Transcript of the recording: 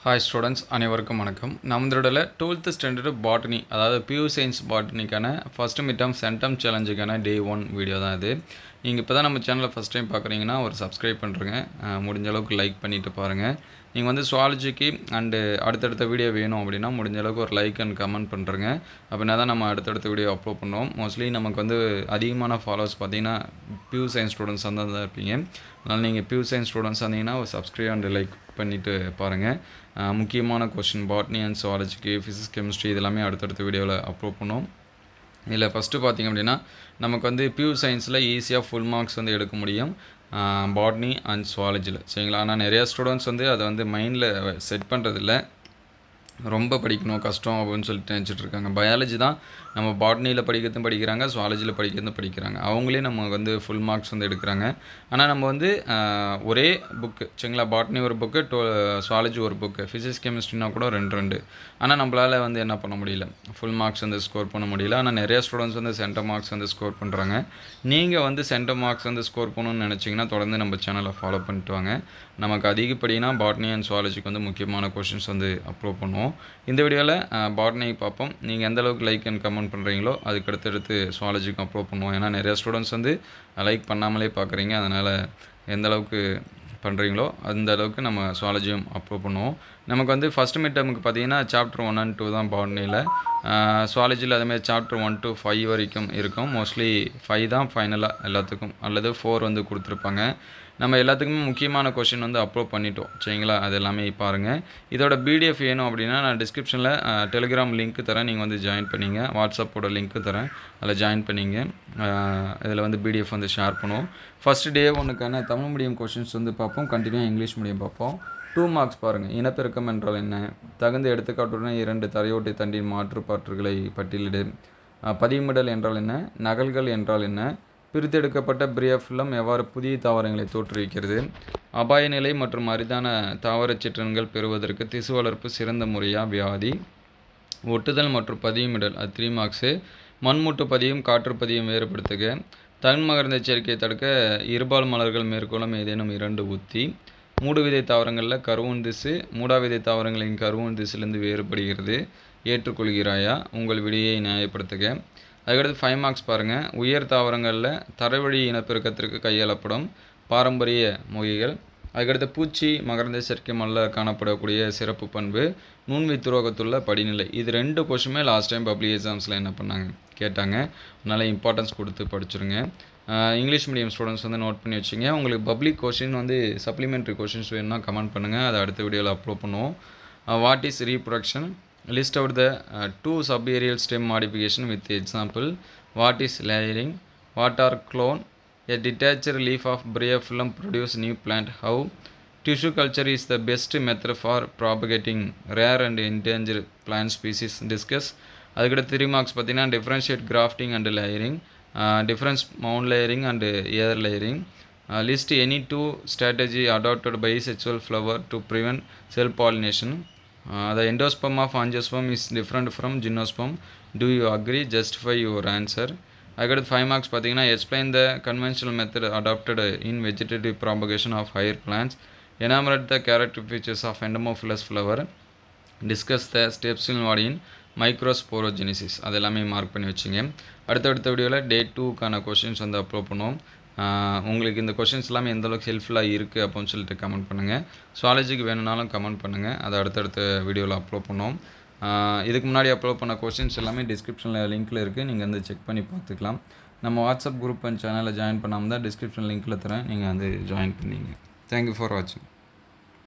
Hi students, அனைவருக்கும் வணக்கம். நம்மளோட 12th standard botany அதாவது pure science botanyக்கான first midterm centum challengeக்கான day 1 video தான் இது. நீங்க இப்போதான் நம்ம சேனலை ஃபர்ஸ்ட் டைம் பார்க்குறீங்கன்னா ஒரு சப்ஸ்கிரைப் பண்ணுறங்க, முடிஞ்ச அளவுக்கு லைக் பண்ணிட்டு பாருங்கள். நீங்கள் வந்து சுவாலஜிக்கு அண்டு அடுத்தடுத்த வீடியோ வேணும் அப்படின்னா முடிஞ்ச அளவுக்கு ஒரு லைக் அண்ட் கமெண்ட் பண்ணுறங்க. அப்படின்னா தான் நம்ம அடுத்தடுத்த வீடியோ அப்லோட் பண்ணுவோம். மோஸ்ட்லி நமக்கு வந்து அதிகமான ஃபாலோவர்ஸ் பார்த்தீங்கன்னா பியூர் சயின்ஸ் ஸ்டூடெண்ட்ஸ் தான் இருப்பீங்க. அதனால் நீங்கள் பியூர் சயின்ஸ் ஸ்டூடெண்ட்ஸ் வந்தீங்கன்னா ஒரு சப்ஸ்கிரைப் அண்ட் லைக் பண்ணிவிட்டு பாருங்கள். முக்கியமான கொஸ்டின் பாட்னி அண்ட் சுவாலஜிக்கு ஃபிசிக்ஸ் கெமிஸ்ட்ரி இதெல்லாமே அடுத்தடுத்த வீடியோவில் அப்லோட் பண்ணுவோம். இதில் ஃபஸ்ட்டு பார்த்திங்க அப்படின்னா நமக்கு வந்து பியூர் சயின்ஸில் ஈஸியாக ஃபுல் மார்க்ஸ் வந்து எடுக்க முடியும் பாட்னி அண்ட் சுவாலஜியில், சரிங்களா. ஆனால் நிறையா ஸ்டூடெண்ட்ஸ் வந்து அதை வந்து மைண்டில் செட் பண்ணுறதில்ல, ரொம்ப படிக்கணும் கஷ்டம் அப்படின்னு சொல்லிட்டு நினச்சிட்ருக்காங்க. பயாலஜி தான் நம்ம பாட்னியில் படிக்கிறதும் படிக்கிறாங்க, சுவாலஜியில் படிக்கிறதும் படிக்கிறாங்க. அவங்களே நம்ம வந்து ஃபுல் மார்க்ஸ் வந்து எடுக்கிறாங்க. ஆனால் நம்ம வந்து ஒரே புக்கு, சரிங்களா, பாட்னி ஒரு புக்கு, சுவாலஜி ஒரு புக்கு, ஃபிசிக்ஸ் கெமிஸ்ட்ரினா கூட ரெண்டு. ஆனால் நம்மளால் வந்து என்ன பண்ண முடியல, ஃபுல் மார்க்ஸ் வந்து ஸ்கோர் பண்ண முடியல. ஆனால் நிறைய ஸ்டூடெண்ட்ஸ் வந்து சென்டர் மார்க்ஸ் வந்து ஸ்கோர் பண்ணுறாங்க. நீங்கள் வந்து சென்டர் மார்க்ஸ் வந்து ஸ்கோர் பண்ணணும்னு நினச்சிங்கன்னா தொடர்ந்து நம்ம சேனலை ஃபாலோ பண்ணிட்டு வாங்க. நமக்கு அதிகப்படினா பாட்னி அண்ட் சுவாலஜிக்கு வந்து முக்கியமான கொஷின்ஸ் வந்து அப்லோட் பண்ணுவோம். இந்த வீடியோவில் பாட்னி பார்ப்போம். நீங்கள் எந்த அளவுக்கு லைக் அண்ட் கமெண்ட் பண்ணுறீங்களோ அதுக்கு அடுத்தடுத்து சுவாலஜிக்கும் அப்லோட் பண்ணுவோம். ஏன்னா நிறையா ஸ்டூடெண்ட்ஸ் வந்து லைக் பண்ணாமலே பார்க்குறீங்க. அதனால் எந்த அளவுக்கு பண்ணுறீங்களோ அந்த அளவுக்கு நம்ம சுவாலஜியும் அப்லோட் பண்ணுவோம். நமக்கு வந்து ஃபஸ்ட் மிட் டேர்முக்கு பார்த்தீங்கன்னா சாப்டர் 1 and 2 தான் பாட்னியில். சுவாலஜியில் அதேமாதிரி சாப்டர் 1 to 5 வரைக்கும் இருக்கும். மோஸ்ட்லி 5 தான் ஃபைனலாக எல்லாத்துக்கும், அல்லது 4 வந்து கொடுத்துருப்பாங்க. நம்ம எல்லாத்துக்குமே முக்கியமான கொஷின் வந்து அப்லோட் பண்ணிட்டோம், சரிங்களா. அது எல்லாமே பாருங்கள். இதோட பிடிஎஃப் வேணும் அப்படின்னா நான் டிஸ்கிரிப்ஷனில் டெலிகிராம் லிங்க்கு தரேன், நீங்கள் வந்து ஜாயின் பண்ணிங்க. வாட்ஸ்அப்போட லிங்க்கு தரேன், அதில் ஜாயின் பண்ணிங்க. இதில் வந்து பிடிஎஃப் வந்து ஷேர் பண்ணுவோம். ஃபஸ்ட்டு டே 1க்கான தமிழ் மீடியம் கொஷின்ஸ் வந்து பார்ப்போம், கண்டினியூ இங்கிலீஷ் மீடியம் பார்ப்போம். 2 மார்க்ஸ் பாருங்கள். இனப்பெருக்கம் என்றால் என்ன, தகுந்த எடுத்துக்காட்டுடன் 2 தரையோட்டி தண்டின் மாற்றுப்பாற்றுகளை பட்டியலிடு, பதிவிடல் என்றால் என்ன, நகல்கள் என்றால் என்ன, பிரித்தெடுக்கப்பட்ட பிரியோஃபில்லம் எவ்வாறு புதிய தாவரங்களை தோற்றுவிக்கிறது, அபாய நிலை மற்றும் அரிதான தாவரச் சிற்றன்கள் பெறுவதற்கு திசு வளர்ப்பு சிறந்த முறையா, வியாதி, ஒட்டுதல் மற்றும் பதிவிடல் அது 3 மார்க்ஸு, மண்முட்டு பதியும் காற்று பதியும் வேறுபடுத்துக, தன்மகர்ந்த சேர்க்கையை தடுக்க இருபால் மலர்கள் மேற்கொள்ளும் ஏதேனும் 2 உத்தி, மூடுவிதை தாவரங்களில் கருவூன் திசு மூடாவிதை தாவரங்களின் கருவூன் திசுலேருந்து வேறுபடுகிறது, ஏற்றுக்கொள்கிறாயா, உங்கள் விடையை நியாயப்படுத்துக. அதுக்கடுத்து 5 மார்க்ஸ் பாருங்கள். உயர் தாவரங்களில் தரைவழி இனப்பெருக்கத்திற்கு கையாளப்படும் பாரம்பரிய மொழிகள். அதுக்கடுத்து பூச்சி மகரந்த சேர்க்கை மல்ல காணப்படக்கூடிய சிறப்பு பண்பு, நுண்வித்துரோகத்துள்ள படிநிலை. இது 2 கொஷினுமே லாஸ்ட் டைம் பப்ளிக் எக்ஸாம்ஸில் என்ன பண்ணாங்க கேட்டாங்க. அதனால் இம்பார்ட்டன்ஸ் கொடுத்து படிச்சுருங்க. இங்கிலீஷ் மீடியம் ஸ்டூடெண்ட்ஸ் வந்து நோட் பண்ணி வச்சுங்க. உங்களுக்கு பப்ளிக் கொஷின் வந்து சப்ளிமெண்ட்ரி கொஷின்ஸ் வேணும்னா கமெண்ட் பண்ணுங்கள், அதை அடுத்த வீடியோவில் அப்லோட் பண்ணுவோம். What is reproduction, list out the 2 subaerial stem modification with example. What is layering, what are clone, a detached leaf of bryophyllum produce new plant, how, tissue culture is the best method for propagating rare and endangered plant species, discuss. அதுக்கடுத்து 3 marks பார்த்தீங்கன்னா differentiate grafting and layering, difference mound layering and air layering, list any 2 strategy adopted by sexual flower to prevent self pollination. The endosperm of angiosperm is different from gymnosperm. Do you agree? Justify your answer. I got 5 marks. Explain the conventional method adopted in vegetative propagation of higher plants. Enumerate the character features of endomophilous flower. Discuss the steps in microsporogenesis. அதெல்லாமே mark பண்ணி வச்சுங்க. அடுத்த வீடியோவில் டே 2க்கான questions வந்து upload பண்ணுவோம். உங்களுக்கு இந்த questions எல்லாமே எந்த அளவுக்கு ஹெல்ப்ஃபுல்லாக இருக்குது அப்படின்னு சொல்லிட்டு கமெண்ட் பண்ணுங்கள். சுவாலஜிக்கு வேணும்னாலும் கமெண்ட் பண்ணுங்கள், அதை அடுத்தடுத்த வீடியோவில் அப்லோட் பண்ணுவோம். இதுக்கு முன்னாடி அப்லோட் பண்ண கொஷின்ஸ் எல்லாமே டிஸ்கிரிப்ஷனில் லிங்க்கில் இருக்குது, நீங்கள் வந்து செக் பண்ணி பார்த்துக்கலாம். நம்ம வாட்ஸ்அப் குரூப் அண்ட் சேனலில் ஜாயின் பண்ணாமல் தான் டிஸ்கிரிப்ஷன் லிங்க்கில் தரேன், நீங்கள் வந்து ஜாயின் பண்ணிங்க. தேங்க்யூ ஃபார் வாட்சிங்.